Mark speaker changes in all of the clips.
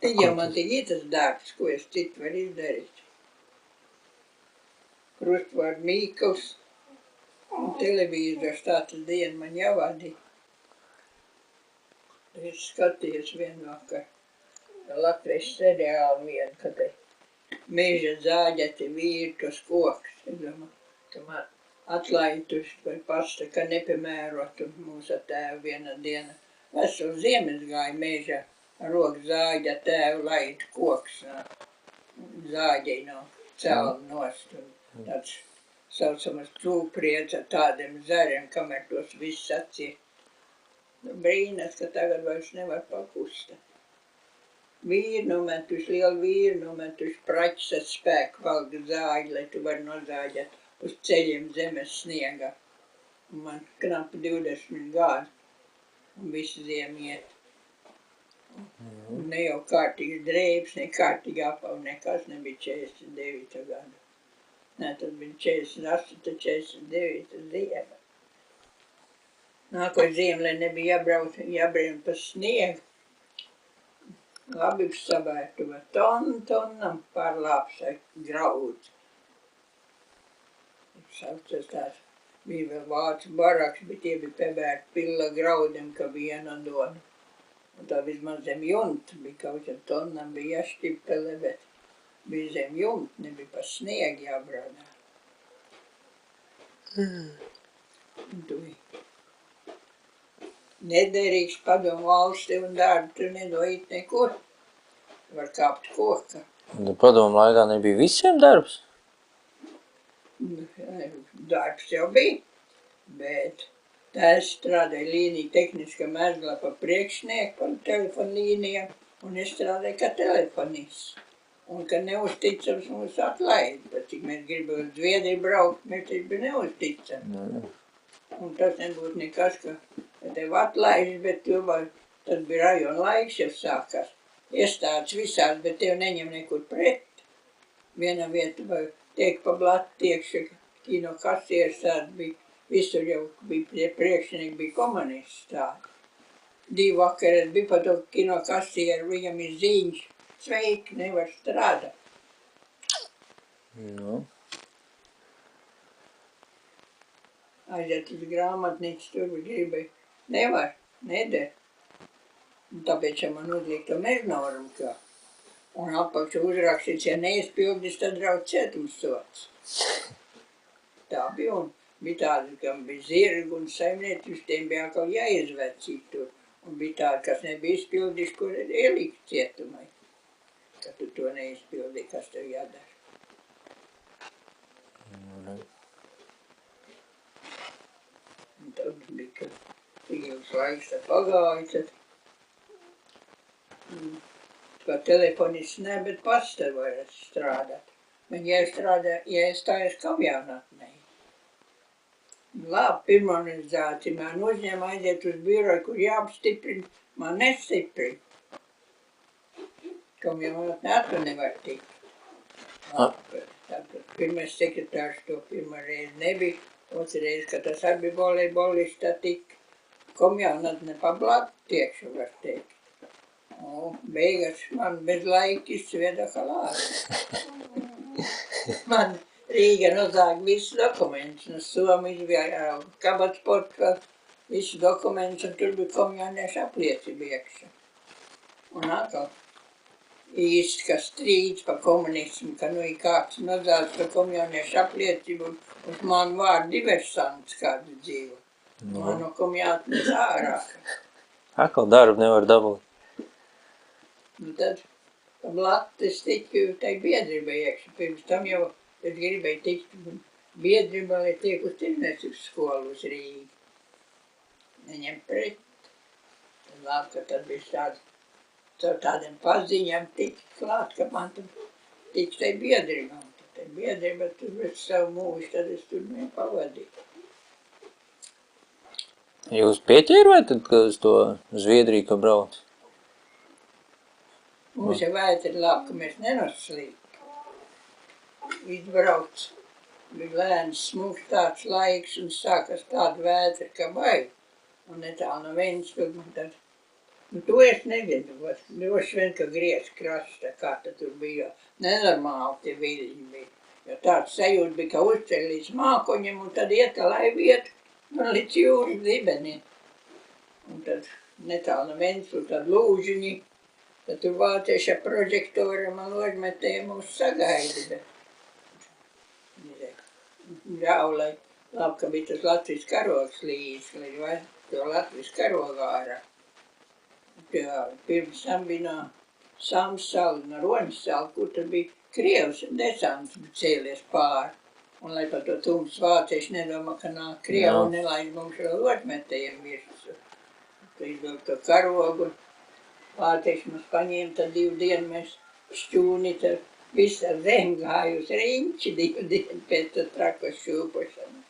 Speaker 1: Ja man tik ir tas darbs, ko es citu varu izdarīt. Krustvārdu Mīkls un televīzors tātad dienu man jāvadīja. Es skatījos vienu vakar Latvijas seriālu vienu, kad meža zāģeti vīri tos kokus. Es domāju, ka man atlaidus vai pasta, ka nepiemērotu mūsu tēvu viena diena. Veselu ziemes gāja mežā, roku zāģa tēvu laidu koks, zāģei no celma nost. Tāds saucamas cūpriedz ar tādiem zariem, kamēr tos viss atsiet. Brīnās, ka tagad vairs nevar pakustēt. Vīri nometuši, lieli vīri nometuši praķis ar spēku valga zāģi, lai tu vari nozāģēt uz ceļiem zemes sniegā. Un man knapi 20 gadi un visu ziemu iet. Un ne jau kārtīgs drēbs, ne kārtīgi apav, nekas nebija 49 gadu. Nē, tas bija 48, 49 ziema. Nāko ziemu, lai nebija jābrien pa sniegu. Labi sabērtuva tonnam pārlāpsai graudz. Saucas tās, bija vēl vācu baraks, bet tie bija pebērti pilla graudiem, ka bija jānodod. Un tā vismaz zem jumta bija kaut kā tonnam, bija jāšķipele, bet bija zem jumta, nebija pa sniegu jābraudā. Un tu bija nederīgs padomu valsti un darbu, tu nedojīt nekur. Var kāpt koka.
Speaker 2: Un padomu laikā nebija visiem darbs?
Speaker 1: Darbs jau bija, bet tēvs strādāja līnija tehniska mezglā pa priekšnieku par telefonu līnijām, un es strādāju kā telefonists. Un, kad neuzticams mūs atlaid, bet cik mēs gribētu Zviedriju braukt, mēs taču bija neuzticami. Un tas nebūtu nekas, ka tev atlaiž, bet tad bija rajona laiks jau sākās. Iestādes visās, bet tev neņem nekur pret. Viena vieta vai tiek pa blatu tiekša, kino kasieris tāda bija, visur jau bija priekšnieki, bija komunisti tādi. 2 vakarēs bija pa to kino kasieru, viņam ir ziņš, sveiki, nevar strādāt.
Speaker 2: Nu.
Speaker 1: Aiziet uz grāmatnīcu, tur gribēja. Nevar, neder. Un tāpēc, ja man uzliek to mežnormu, ka un apakšu uzrakstīts, ja neizpildīs, tad draudz cietumsods. Tā bija, un bija tāda, kam bija zirgi un saimnieki, uz tiem bija atkal jāizvecīt tur. Un bija tāda, kas nebija izpildījis, kur ielikt cietumai. Ka tu to neizpildīji, kas tev jādara. Un tad bija, ka tik ilgs laiks tad pagāja, tad kā telefonists ne, bet pats te var strādāt. Man jāizstājas kamjaunatnē. Labi, pirmonizācija man uzņēma aiziet uz biroju, kur jāapstiprina, man nestiprina. Kamjaunatnē atkal nevar tikt. Pirmais sekretārs to pirmā reizi nebija, otra reizi, ka tas arī bija volejbolista tik. Kamjaunatnē pa blatu tiekšu, var teikt. Beigas man bez laika izsvieda halāzi. Man Rīga nozāga visus dokumentus, no Somijas bija kabats portfels, visus dokumentus, un tur bija komjauniešu apliecība iekšā. Un atkal īsti, ka strīds pa komunismu, ka nu ir kāds nozāds pa komjauniešu apliecību, uz manu vārdu diversants kādu dzīvo. Manu komjautnes ārāka.
Speaker 2: Atkal darbu nevar dabūt.
Speaker 1: Nu tad pa blatu es tiku tai biedrībai iekšā. Pirms tam jau es gribēju tikt biedrībā, lai tiek uz tirdzniecības skolu uz Rīgu. Neņem pret. Labi, ka tad bija caur tādiem paziņām tikt klāt, ka man tad tiks tai biedrībā. Tai biedrība tur bez savu mūžu, tad es tur nepavadīju.
Speaker 2: Jūs pieķērvēt tad, ka uz to Zviedriju, ka brauc?
Speaker 1: Mums jau vētra ir labi, ka mēs nenoslītu. Izbrauc, bija lēns, smūgs tāds laiks un sākas tāda vētra, ka baigi. Un ne tā no Ventspils, man tad Nu, to es nezinu, droši vien, ka Grieķu krasta, kā tad tur bija, nenormāli tie viļņi bija. Jo tāds sajūta bija, ka uzceļ līdz mākoņiem un tad iet, lai iet līdz jūras dibeniem. Un tad netālu no Ventspils tad lūžiņi, tad tur vācieši ar prožektoriem un ložmetējiem mums sagaida. Ļauj, lai labi, ka bija tas Latvijas karogs līdzi, vai to Latvijas karogā ārā. Pirms tam bija no Sams salu, no Roņas salu, kur tad bija Krievs desants cēlies pāri. Un lai par to tums vācieši nedomā, ka nāk Krievi un nelaid mums vēl ložmetējiem virsū. Tad izdod to karogu, vācieši mums paņēma, tad 2 dienu mēs šķūni, tad viss ar zem gāja uz riņķi 2 dienu pēc tā trako šūpošana.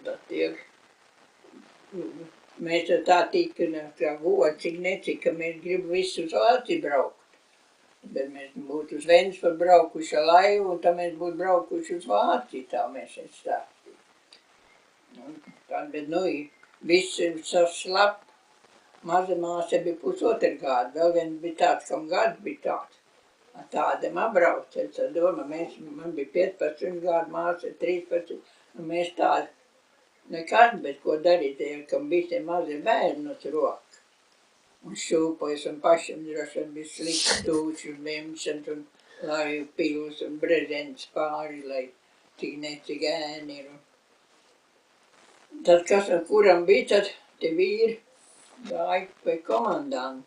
Speaker 1: Tad tiek, mēs tā tika, tā goda, cik necik, ka mēs gribam visu uz Vāciju braukt. Bet mēs būtu uz Ventspili braukuši ar laivu, un tad mēs būtu braukuši uz Vāciju, tā mēs stāstījām. Bet, viss ir slap. Maza māsa bija 1,5 gada, vēl viens bija tāds, kam gads bija tāds. Tādam apbrauc, es domāju, man bija 15 gadu, māsa 13, un mēs tādi nekad, bet ko darīt, kam bija tie mazie bērni uz roku. Un šūpojas, un pašam droši vien bija slikts tūši, un lemšana, un laju pils, un brezents pāri, lai cik necik ēni ir. Tad, kas ar kuram bija, tad tie vīri gāja pie komandantu.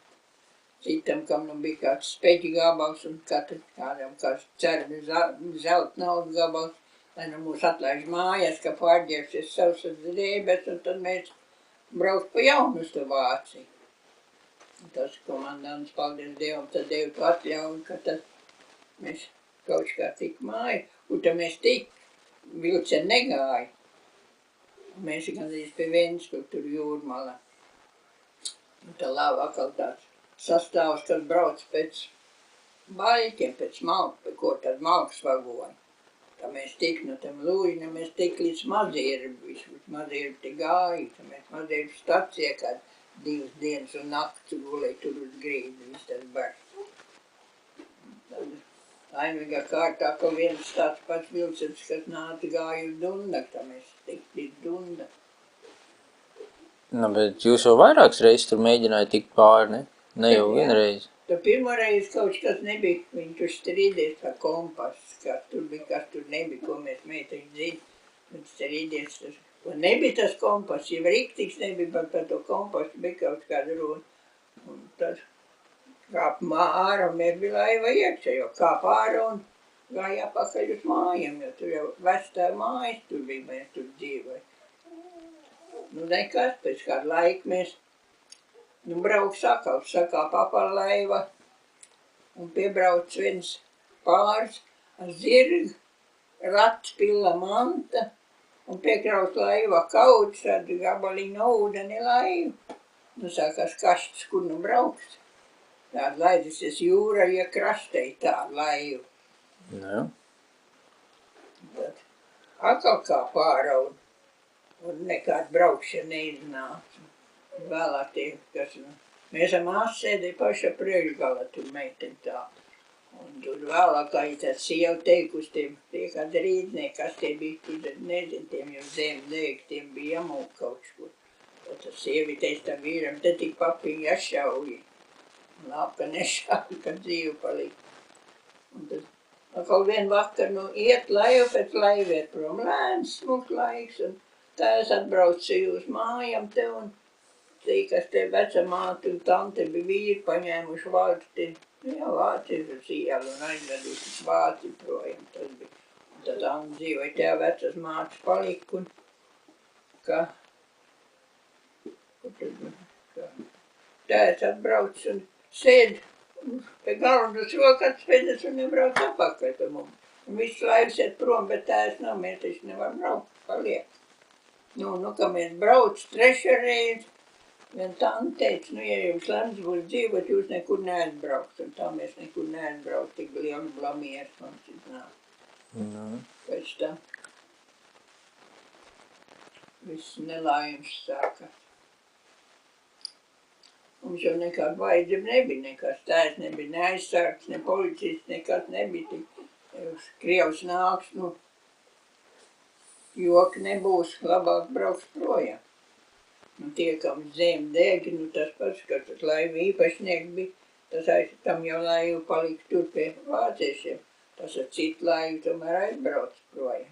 Speaker 1: Citam, kam nu bija kāds speģi gabals, un kādam kāds cerni zelta naudu gabals, lai nu mūs atlaiž mājās, ka pārģērbsies savas drēbes, un tad mēs brauc pa jaunu uz to Vāciju. Tas komandants, paldies Dievam, tad Dievu to atļauju, ka tad mēs kaut kā tik māju, un tad mēs tik vilceni negāja. Mēs gandrīz pie Ventspils, tur jūrmalā. Un tā lava atkal tāds sastāvs, kas brauc pēc baļķiem, pēc malku, ko tad malkas vagoni. Tā mēs tik no tam lūžņam, mēs tik līdz Mazierbi, Mazierbi te gāja, tā mēs Mazierbi stacijā, kad 2 dienas un nakts gulēja tur uz grīdu, viss tas bars. Tad laimīgā kārtā, ka viens tāds pats vilcens, kas nāca gāja uz Dundak, tā mēs tik līdz Dundak.
Speaker 2: Bet jūs jau vairākas reizes tur mēģināja tikt pāri, ne? Ne jau vienreiz.
Speaker 1: Tā pirmo reizi kaut kas nebija, viņi tur strīdies par kompasu, kas tur nebija, ko mēs meiteņi zina, bet strīdies tas. Un nebija tas kompass, jau riktīgs nebija, bet par to kompasu bija kaut kāda runa. Un tad kāp ārā, mēs bija laiva iekšā, jo kāp ārā un gāja apakaļ uz mājām, jo tur jau vestā mājas tur bija, mēs tur dzīvoja. Nu nekas, pēc kādu laiku mēs brauc sakāp apar laiva un piebrauc viens pāris ar zirgu, rats pilla manta un piekrauc laiva kaudzes, tad gabaliņu ūdeni laivu. Nu sākās kašķis, kur nu brauks. Tāda laidusies jūra, ja krastei tādu laivu.
Speaker 2: Jā.
Speaker 1: Tad atkal kā pāra un nekāda braukšana neiznāca. Vēlāk tie, kas mēs ar māsu sēdēja paša priekšgala, tur meiteni tā. Un tur vēlāk, kā tā sieva teikusi tie kādi rīdnieki, kas tie bija, tur nezinu, tiem jau zemnieki, tiem bija jāmūk kaut kur. Tad tas sievi teica tam vīram, te tik papiņi jāšauji. Labi, ka nešauji, ka dzīvi palika. Un tad atkal vien vakar, iet laivu pēc laiviet prom, lēns, smuks laiks, un tā es atbraucu uz mājām te un kas te vecamāte un tante bija vīri paņēmuši vārti, vācis uz ielu un aizveduši uz Vāciju projām, tas bija. Un tad Anna dzīvoja, tajā vecas mātes palika un tēvs atbrauc un sēd pie galvas rokats pēdas un nebrauc apakaļ pie mums. Un viss laivs iet prom, bet tēvs nav, mēs taču nevaram braukt, paliek. Ka mēs brauc 3. reizi, vien tante teica, ja jums lemts būs dzīvot, jūs nekur neatbrauks. Un tā mēs nekur neatbraukt, tik liels blamieris mums iznāk. Pēc tam viss nelaimes sākās. Mums jau nekāda vajadzība nebija, nekas tēvs nebija, ne aizsargs, ne policists, nekas nebija. Tik Krievs nāks, nu, joki nebūs, labāk brauks projām. Un tie, kam zem dēgi, nu tas pats, ka tas laivu īpašnieks bija, tas tam jau laivu palika tur pie vāciešiem. Tas ar citu laivu tomēr aizbrauc projām.